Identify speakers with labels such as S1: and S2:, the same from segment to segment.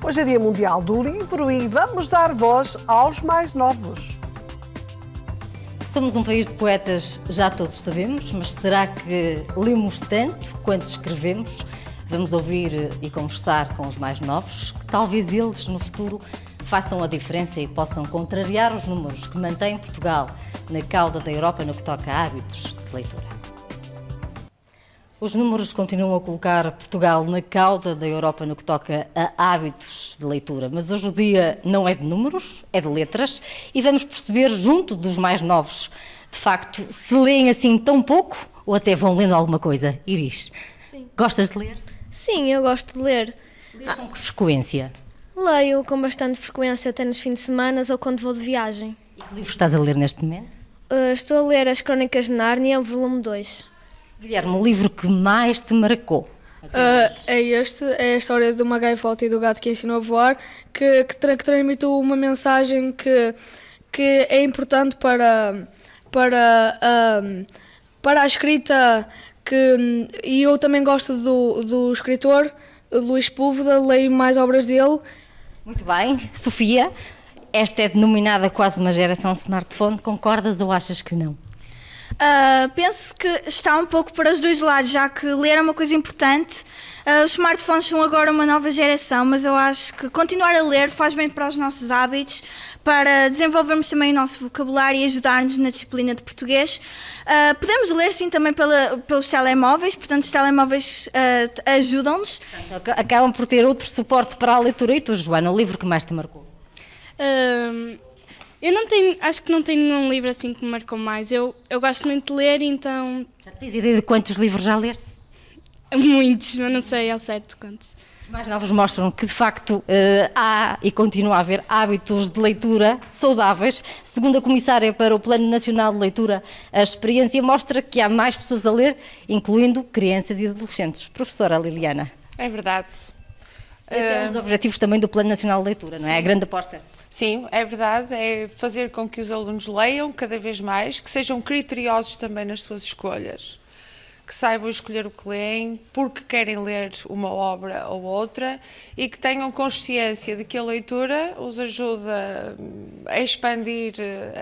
S1: Hoje é Dia Mundial do Livro e vamos dar voz aos mais novos.
S2: Somos um país de poetas, já todos sabemos, mas será que lemos tanto quanto escrevemos? Vamos ouvir e conversar com os mais novos, que talvez eles, no futuro, façam a diferença e possam contrariar os números que mantêm Portugal na cauda da Europa no que toca a hábitos de leitura. Os números continuam a colocar Portugal na cauda da Europa no que toca a hábitos de leitura, mas hoje o dia não é de números, é de letras, e vamos perceber junto dos mais novos, de facto, se leem assim tão pouco ou até vão lendo alguma coisa. Iris, sim. Gostas de ler?
S3: Sim, eu gosto de ler.
S2: Lês com que frequência?
S3: Leio com bastante frequência, até nos fins de semana ou quando vou de viagem.
S2: E que livro estás a ler neste momento?
S3: Estou a ler As Crónicas de Nárnia, o volume 2.
S2: Guilherme, o livro que mais te marcou?
S4: É a história de uma gaivota e do gato que ensinou a voar, que transmitiu uma mensagem que é importante para a escrita, e eu também gosto do escritor Luís Sepúlveda, leio mais obras dele.
S2: Muito bem. Sofia, esta é denominada quase uma geração smartphone, concordas ou achas que não?
S5: Penso que está um pouco para os dois lados, já que ler é uma coisa importante. Os smartphones são agora uma nova geração, mas eu acho que continuar a ler faz bem para os nossos hábitos, para desenvolvermos também o nosso vocabulário e ajudar-nos na disciplina de português. Podemos ler sim também pelos telemóveis, portanto os telemóveis ajudam-nos.
S2: Acabam por ter outro suporte para a leitura. E tu, Joana, o livro que mais te marcou?
S6: Acho que não tenho nenhum livro assim que me marcou mais. Eu gosto muito de ler, então...
S2: Já tens ideia de quantos livros já leste?
S6: Muitos, mas não sei ao certo quantos.
S2: Os mais novos mostram que, de facto, há e continua a haver hábitos de leitura saudáveis. Segundo a Comissária para o Plano Nacional de Leitura, a experiência mostra que há mais pessoas a ler, incluindo crianças e adolescentes. Professora Liliana.
S7: É verdade.
S2: Esse é um dos objetivos também do Plano Nacional de Leitura, não é? A grande aposta.
S7: Sim, é verdade, é fazer com que os alunos leiam cada vez mais, que sejam criteriosos também nas suas escolhas, que saibam escolher o que leem, porque querem ler uma obra ou outra e que tenham consciência de que a leitura os ajuda a expandir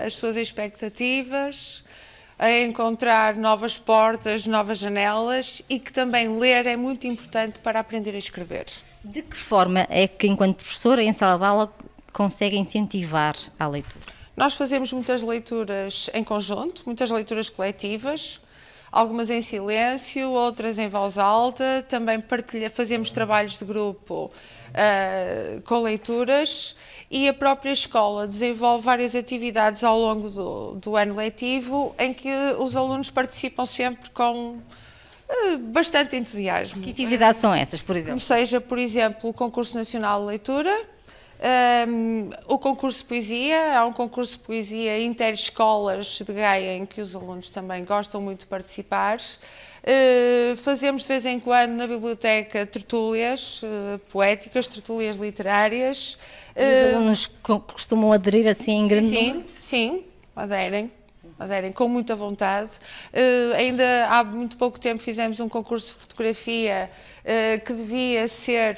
S7: as suas expectativas, a encontrar novas portas, novas janelas, e que também ler é muito importante para aprender a escrever.
S2: De que forma é que, enquanto professora em sala de aula, consegue incentivar a leitura?
S7: Nós fazemos muitas leituras em conjunto, muitas leituras coletivas, algumas em silêncio, outras em voz alta, também fazemos trabalhos de grupo com leituras, e a própria escola desenvolve várias atividades ao longo do ano letivo em que os alunos participam sempre com bastante entusiasmo.
S2: Que atividades são essas, por exemplo?
S7: Como seja, por exemplo, o Concurso Nacional de Leitura, o concurso de poesia. Há um concurso de poesia interescolas de Gaia em que os alunos também gostam muito de participar. Fazemos de vez em quando na biblioteca tertúlias poéticas, tertúlias literárias.
S2: E os alunos costumam aderir assim em grande número?
S7: Sim, aderem com muita vontade. Ainda há muito pouco tempo fizemos um concurso de fotografia que devia ser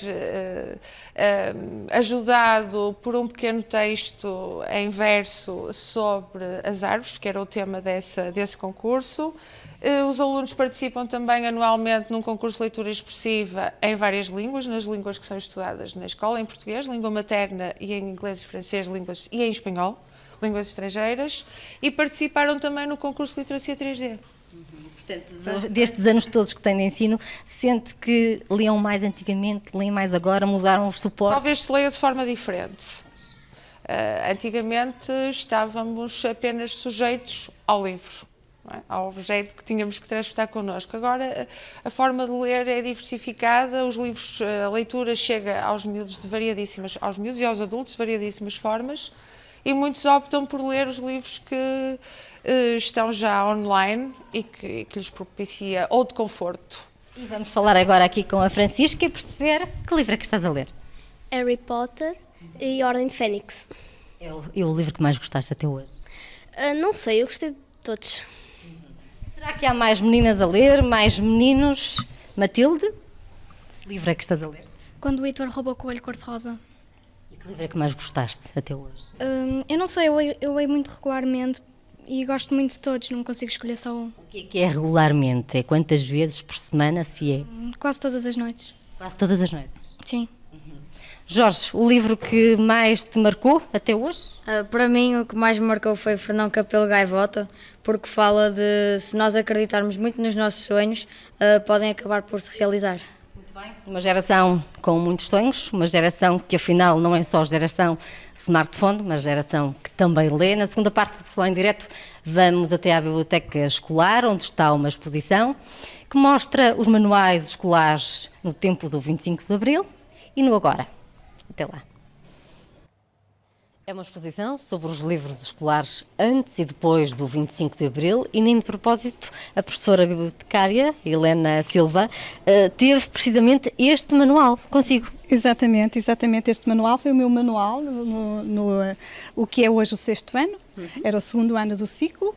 S7: ajudado por um pequeno texto em verso sobre as árvores, que era o tema desse concurso. Os alunos participam também anualmente num concurso de leitura expressiva em várias línguas, nas línguas que são estudadas na escola, em português, língua materna, e em inglês e francês, e em espanhol, línguas estrangeiras, e participaram também no concurso de literacia 3D.
S2: Portanto, destes anos todos que têm de ensino, sente que liam mais antigamente, leem mais agora, mudaram os suportes?
S7: Talvez se leia de forma diferente. Antigamente estávamos apenas sujeitos ao livro, não é? Ao objeto que tínhamos que transportar connosco. Agora a forma de ler é diversificada, os livros, a leitura chega aos miúdos aos miúdos e aos adultos de variadíssimas formas, e muitos optam por ler os livros que estão já online e que lhes propicia outro conforto.
S2: E vamos falar agora aqui com a Francisca e perceber que livro é que estás a ler.
S3: Harry Potter e Ordem de Fênix.
S2: É o livro que mais gostaste até hoje?
S3: Não sei, eu gostei de todos.
S2: Será que há mais meninas a ler, mais meninos? Matilde? Que livro é que estás a ler?
S6: Quando o Heitor roubou o coelho cor-de-rosa.
S2: E que livro é que mais gostaste até hoje?
S8: Eu não sei, eu leio muito regularmente e gosto muito de todos, não consigo escolher só um.
S2: O que é regularmente? É quantas vezes por semana, se é?
S8: Quase todas as noites.
S2: Quase todas as noites.
S8: Sim.
S2: Jorge, o livro que mais te marcou até hoje?
S9: Para mim, o que mais me marcou foi Fernão Capelo Gaivota, porque fala de se nós acreditarmos muito nos nossos sonhos, podem acabar por se realizar.
S2: Uma geração com muitos sonhos, uma geração que afinal não é só geração smartphone, uma geração que também lê. Na segunda parte do Falar em Direto vamos até à biblioteca escolar, onde está uma exposição que mostra os manuais escolares no tempo do 25 de Abril e no agora. Até lá. É uma exposição sobre os livros escolares antes e depois do 25 de Abril e nem de propósito a professora bibliotecária Helena Silva teve precisamente este manual consigo.
S10: Exatamente, este manual foi o meu manual o que é hoje o 6º ano, era o 2º ano do ciclo.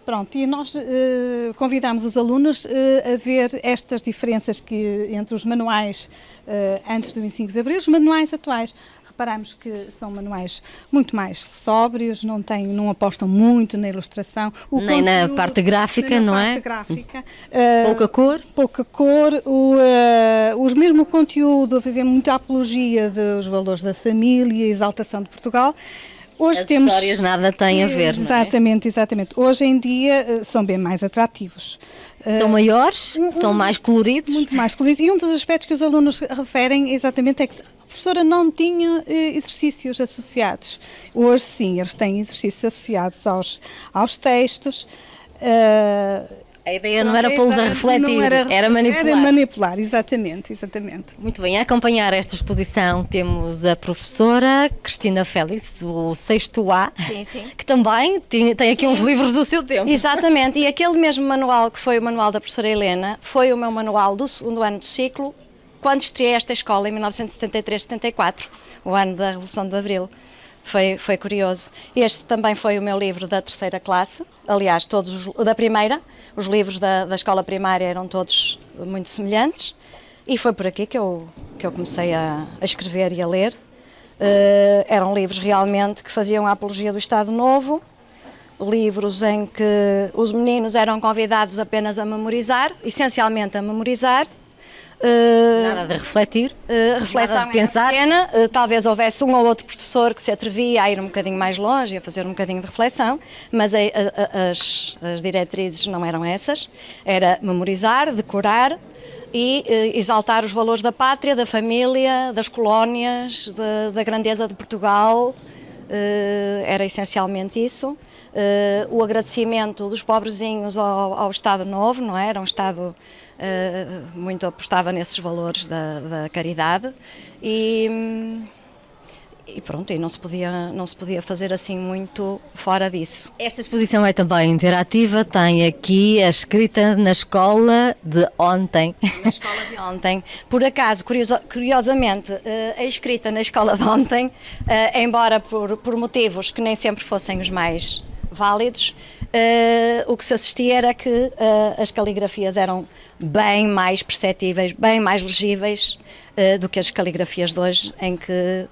S10: Pronto, e nós convidámos os alunos a ver estas diferenças entre os manuais antes do 25 de Abril e os manuais atuais. Reparamos que são manuais muito mais sóbrios, não apostam muito na ilustração.
S2: Nem na parte gráfica, não é?
S10: Gráfica.
S2: Pouca cor.
S10: Pouca cor. O mesmo conteúdo, a fazer muita apologia dos valores da família, exaltação de Portugal. Hoje
S2: As histórias nada têm a ver,
S10: exatamente, exatamente. Hoje em dia são bem mais atrativos.
S2: São maiores, são mais coloridos.
S10: Muito mais coloridos. E um dos aspectos que os alunos referem exatamente é que a professora não tinha exercícios associados. Hoje sim, eles têm exercícios associados aos textos.
S2: A ideia não era pô-los a refletir, era manipular.
S10: Era manipular, exatamente.
S2: Muito bem, a acompanhar esta exposição temos a professora Cristina Félix, do 6º A, que também tem aqui uns livros do seu tempo.
S11: Exatamente, e aquele mesmo manual que foi o manual da professora Helena, foi o meu manual do 2º ano do ciclo, quando estreiei esta escola em 1973-74, o ano da Revolução de Abril. Foi curioso. Este também foi o meu livro da 3ª classe, aliás, todos da primeira, os livros da escola primária eram todos muito semelhantes e foi por aqui que eu comecei a escrever e a ler. Eram livros realmente que faziam a apologia do Estado Novo, livros em que os meninos eram convidados apenas a memorizar, essencialmente a memorizar.
S2: Nada de refletir,
S11: reflexão
S2: nada de pensar.
S11: Pequena, talvez houvesse um ou outro professor que se atrevia a ir um bocadinho mais longe e a fazer um bocadinho de reflexão, mas as diretrizes não eram essas, era memorizar, decorar e exaltar os valores da pátria, da família, das colónias, da grandeza de Portugal, era essencialmente isso. O agradecimento dos pobrezinhos ao Estado Novo, não é? Era um Estado muito apostava nesses valores da caridade e pronto, e não se podia fazer assim muito fora disso.
S2: Esta exposição é também interativa, tem aqui a escrita na escola de ontem.
S11: Na escola de ontem. Por acaso, curiosamente, a escrita na escola de ontem, embora por motivos que nem sempre fossem os mais válidos, o que se assistia era que as caligrafias eram bem mais perceptíveis, bem mais legíveis do que as caligrafias de hoje, em que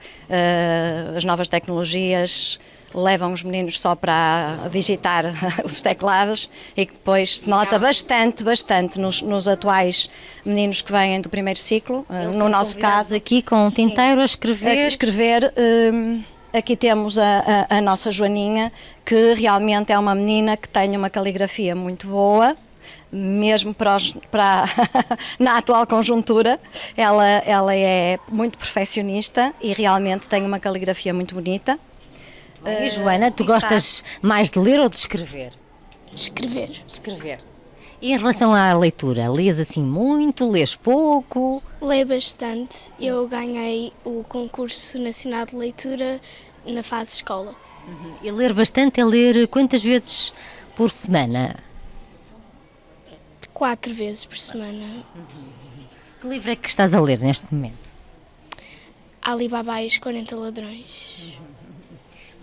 S11: as novas tecnologias levam os meninos só para digitar os teclados e que depois se nota bastante nos atuais meninos que vêm do primeiro ciclo, no nosso caso.
S2: Aqui com o tinteiro a escrever.
S11: Aqui temos a nossa Joaninha, que realmente é uma menina que tem uma caligrafia muito boa, mesmo na atual conjuntura. Ela é muito perfeccionista e realmente tem uma caligrafia muito bonita.
S2: E Joana, tu gostas mais de ler ou de escrever?
S8: Escrever.
S2: E em relação à leitura, lês assim muito, lês pouco?
S3: Leio bastante. Eu ganhei o concurso nacional de leitura na fase escola.
S2: E ler bastante é ler quantas vezes por semana?
S3: 4 vezes por semana.
S2: Que livro é que estás a ler neste momento?
S3: Ali Baba e os 40 Ladrões.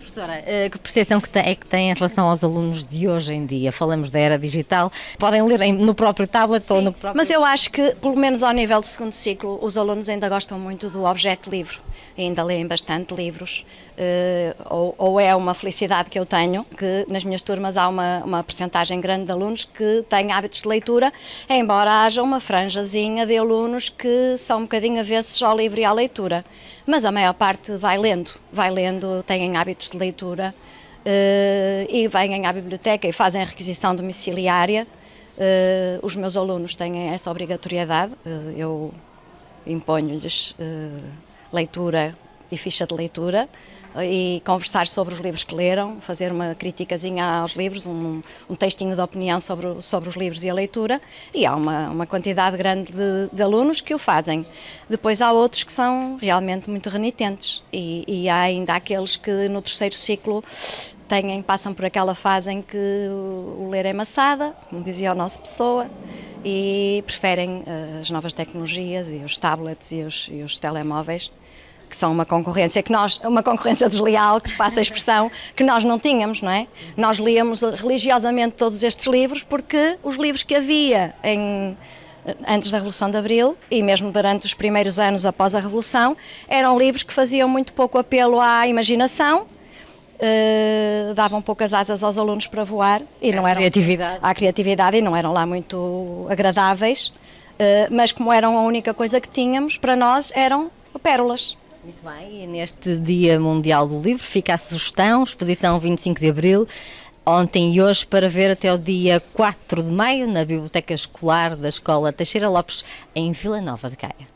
S2: Professora, que percepção é que tem em relação aos alunos de hoje em dia? Falamos da era digital, podem ler no próprio tablet ou no próprio...
S11: Mas eu acho que, pelo menos ao nível do segundo ciclo, os alunos ainda gostam muito do objeto livro, ainda leem bastante livros, ou é uma felicidade que eu tenho, que nas minhas turmas há uma percentagem grande de alunos que têm hábitos de leitura, embora haja uma franjazinha de alunos que são um bocadinho avessos ao livro e à leitura. Mas a maior parte vai lendo, têm hábitos de leitura e vêm à biblioteca e fazem a requisição domiciliária. Os meus alunos têm essa obrigatoriedade, eu imponho-lhes leitura e ficha de leitura e conversar sobre os livros que leram, fazer uma criticazinha aos livros, um textinho de opinião sobre os livros e a leitura, e há uma quantidade grande de alunos que o fazem. Depois há outros que são realmente muito renitentes e há ainda aqueles que no terceiro ciclo passam por aquela fase em que o ler é maçada, como dizia o nosso Pessoa, e preferem as novas tecnologias e os tablets e os telemóveis, que são uma concorrência desleal, que passa a expressão, que nós não tínhamos, não é? Nós líamos religiosamente todos estes livros porque os livros que havia antes da Revolução de Abril e mesmo durante os primeiros anos após a Revolução eram livros que faziam muito pouco apelo à imaginação, davam poucas asas aos alunos para voar e não eram à criatividade e não eram lá muito agradáveis, mas como eram a única coisa que tínhamos, para nós eram pérolas.
S2: Muito bem, e neste Dia Mundial do Livro fica a sugestão, exposição 25 de Abril, ontem e hoje, para ver até o dia 4 de maio na Biblioteca Escolar da Escola Teixeira Lopes, em Vila Nova de Gaia.